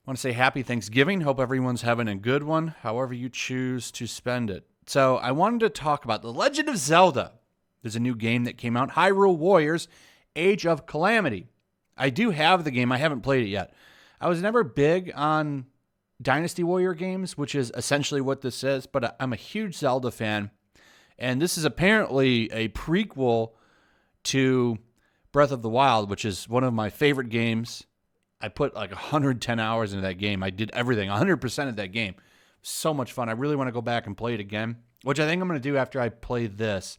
want to say happy Thanksgiving. Hope everyone's having a good one, however you choose to spend it. So I wanted to talk about The Legend of Zelda. There's a new game that came out, Hyrule Warriors, Age of Calamity. I do have the game. I haven't played it yet. I was never big on Dynasty Warrior games, which is essentially what this is, but I'm a huge Zelda fan. And this is apparently a prequel to Breath of the Wild, which is one of my favorite games. I put like 110 hours into that game. I did everything, 100% of that game. So much fun. I really want to go back and play it again, which I think I'm going to do after I play this.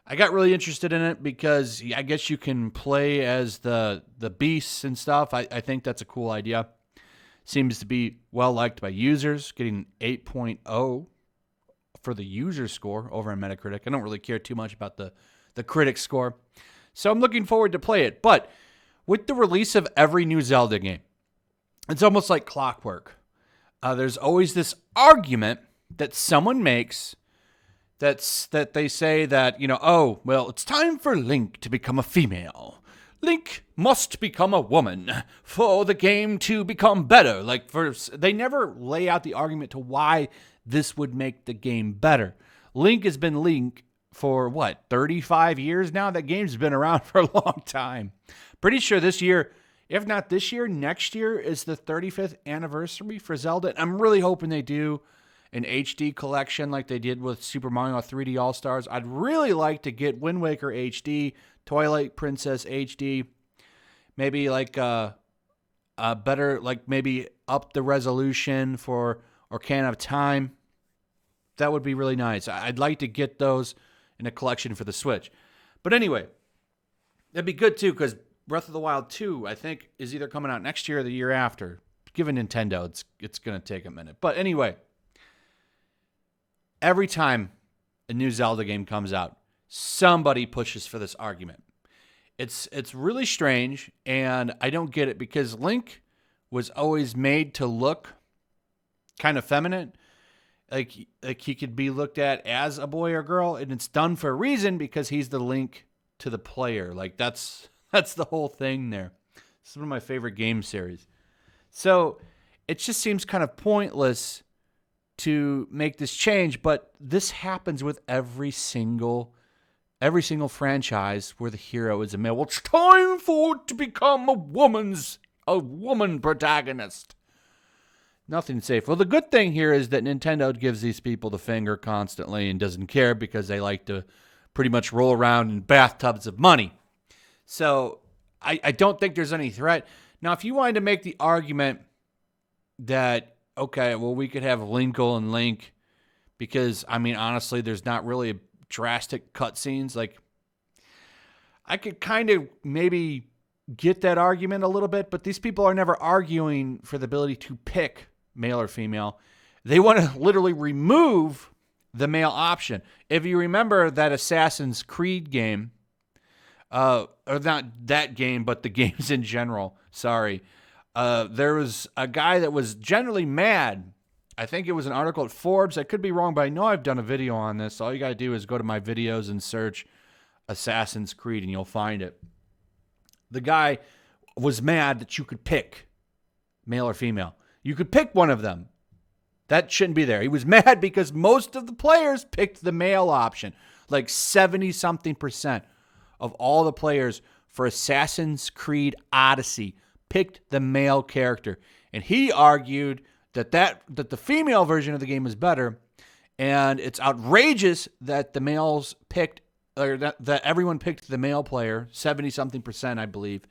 I got really interested in it because I guess you can play as the beasts and stuff. I think that's a cool idea. Seems to be well liked by users, getting 8.0 for the user score over on Metacritic. I don't really care too much about the critic score. So I'm looking forward to play it. But with the release of every new Zelda game, it's almost like clockwork. There's always this argument that someone makes that they say that, oh, well, it's time for Link to become a female. Link must become a woman for the game to become better. They never lay out the argument to why this would make the game better. Link has been Link for 35 years now? That game's been around for a long time. Pretty sure this year, if not this year, next year is the 35th anniversary for Zelda. I'm really hoping they do an HD collection like they did with Super Mario 3D All-Stars. I'd really like to get Wind Waker HD, Twilight Princess HD, maybe like a better, maybe up the resolution for Ocarina of Time. That would be really nice. I'd like to get those in a collection for the Switch. But anyway, that'd be good too, because Breath of the Wild 2, I think, is either coming out next year or the year after. Given Nintendo, it's going to take a minute. But anyway, every time a new Zelda game comes out, somebody pushes for this argument. It's really strange, and I don't get it, because Link was always made to look kind of feminine. Like he could be looked at as a boy or girl, and it's done for a reason, because he's the Link to the player. That's the whole thing there. This is one of my favorite game series. So it just seems kind of pointless to make this change, but this happens with every single franchise where the hero is a male. Well, it's time for it to become a woman protagonist. Nothing safe. Well, the good thing here is that Nintendo gives these people the finger constantly and doesn't care, because they like to pretty much roll around in bathtubs of money. So I don't think there's any threat. Now, if you wanted to make the argument that, okay, well, we could have Linkle and Link, because, honestly, there's not really drastic cutscenes. I could kind of maybe get that argument a little bit, but these people are never arguing for the ability to pick male or female. They want to literally remove the male option. If you remember that Assassin's Creed game, or not that game, but the games in general, sorry, there was a guy that was generally mad. I think it was an article at Forbes. I could be wrong, but I know I've done a video on this. All you got to do is go to my videos and search Assassin's Creed, and you'll find it. The guy was mad that you could pick male or female. You could pick one of them. That shouldn't be there. He was mad because most of the players picked the male option. 70-something% of all the players for Assassin's Creed Odyssey picked the male character. And he argued that the female version of the game is better, and it's outrageous that the males picked, or that everyone picked the male player, 70-something%, I believe.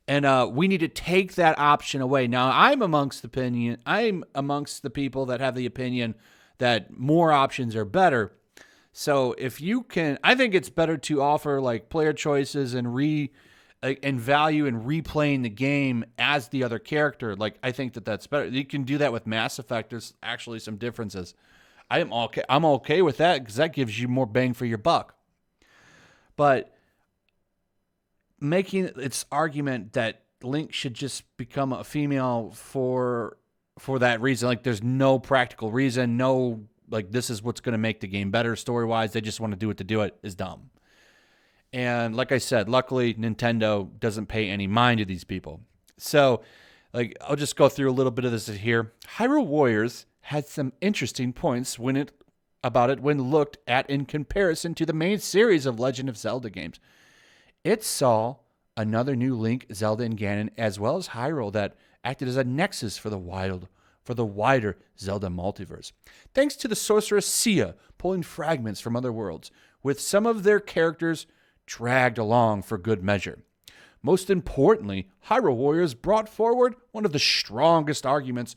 And we need to take that option away. Now, I'm amongst the people that have the opinion that more options are better. So if you can, I think it's better to offer player choices and value in replaying the game as the other character. I think that's better. You can do that with Mass Effect. There's actually some differences. I'm okay with that, because that gives you more bang for your buck. But making its argument that Link should just become a female for that reason, there's no practical reason, no, this is what's going to make the game better story-wise, they just want to do it to do it, is dumb. And like I said, luckily Nintendo doesn't pay any mind to these people. So Like, I'll just go through a little bit of this here. Hyrule Warriors had some interesting points when looked at in comparison to the main series of Legend of Zelda games. It saw another new Link, Zelda, and Ganon, as well as Hyrule, that acted as a nexus for the wider Zelda multiverse. Thanks to the sorceress Sia pulling fragments from other worlds, with some of their characters dragged along for good measure. Most importantly, Hyrule Warriors brought forward one of the strongest arguments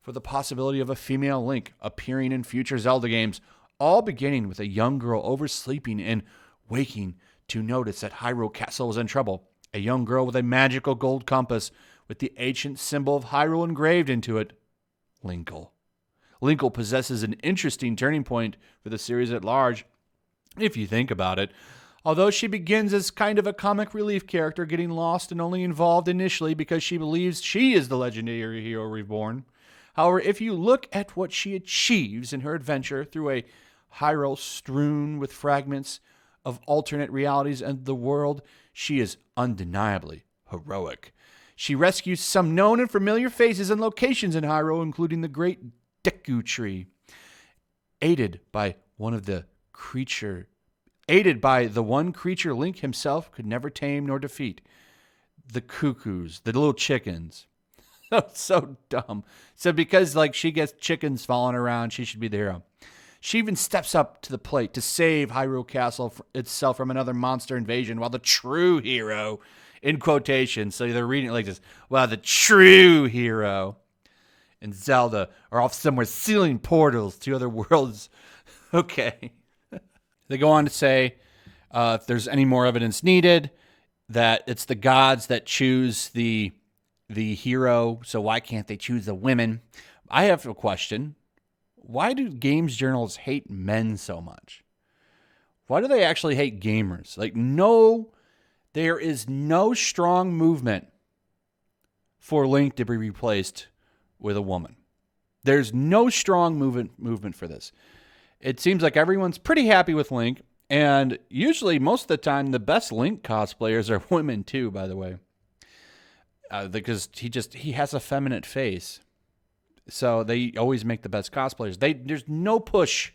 for the possibility of a female Link appearing in future Zelda games, all beginning with a young girl oversleeping and waking to notice that Hyrule Castle was in trouble. A young girl with a magical gold compass with the ancient symbol of Hyrule engraved into it, Linkle. Linkle possesses an interesting turning point for the series at large, if you think about it. Although she begins as kind of a comic relief character, getting lost and only involved initially because she believes she is the legendary hero reborn. However, if you look at what she achieves in her adventure through a Hyrule strewn with fragments of alternate realities and the world, she is undeniably heroic. She rescues some known and familiar faces and locations in Hyrule, including the Great Deku Tree, aided by the one creature Link himself could never tame nor defeat. The cuckoos, the little chickens. So dumb. So because she gets chickens falling around, she should be the hero. She even steps up to the plate to save Hyrule Castle itself from another monster invasion, while the true hero, in quotation, so they're reading it like this, while the true hero and Zelda are off somewhere sealing portals to other worlds. Okay. They go on to say, if there's any more evidence needed, that it's the gods that choose the hero, so why can't they choose the women? I have a question. Why do games journals hate men so much? Why do they actually hate gamers? There is no strong movement for Link to be replaced with a woman. There's no strong movement for this. It seems like everyone's pretty happy with Link, and usually, most of the time, the best Link cosplayers are women too, by the way. Because he has a feminine face. So they always make the best cosplayers. There's no push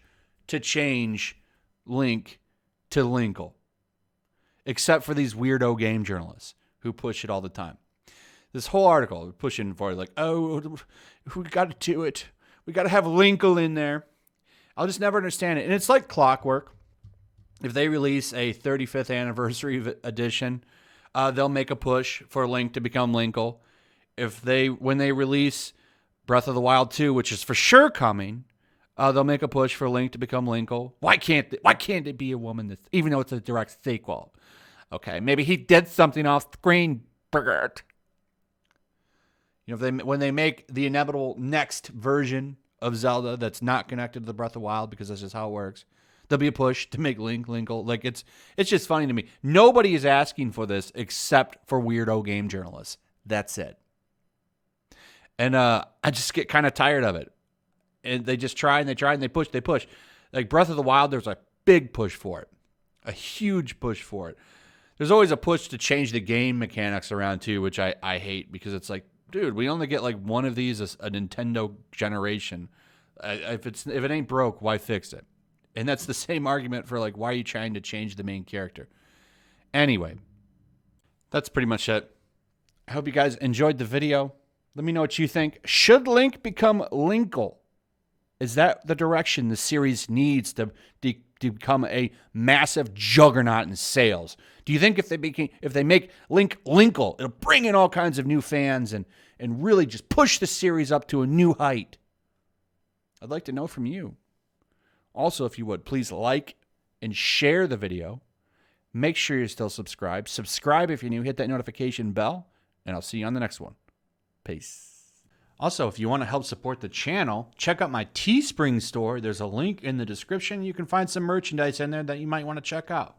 to change Link to Linkle, except for these weirdo game journalists who push it all the time. This whole article pushing for it, we got to do it. We got to have Linkle in there. I'll just never understand it. And it's like clockwork. If they release a 35th anniversary edition, they'll make a push for Link to become Linkle. When they release Breath of the Wild 2, which is for sure coming, they'll make a push for Link to become Linkle. Why can't it be a woman, even though it's a direct sequel? Okay, maybe he did something off screen, Bert. When they make the inevitable next version of Zelda that's not connected to the Breath of the Wild, because that's just how it works, there'll be a push to make Link Linkle. It's just funny to me. Nobody is asking for this except for weirdo game journalists. That's it. And I just get kind of tired of it. And they just try and they push. Like Breath of the Wild, there's a big push for it. A huge push for it. There's always a push to change the game mechanics around too, which I hate, because it's like, dude, we only get one of these a Nintendo generation. If it ain't broke, why fix it? And that's the same argument for why are you trying to change the main character? Anyway, that's pretty much it. I hope you guys enjoyed the video. Let me know what you think. Should Link become Linkle? Is that the direction the series needs to become a massive juggernaut in sales? Do you think if they make Link Linkle, it'll bring in all kinds of new fans and really just push the series up to a new height? I'd like to know from you. Also, if you would, please like and share the video. Make sure you're still subscribed. Subscribe if you're new. Hit that notification bell, and I'll see you on the next one. Peace. Also, if you want to help support the channel, check out my Teespring store. There's a link in the description. You can find some merchandise in there that you might want to check out.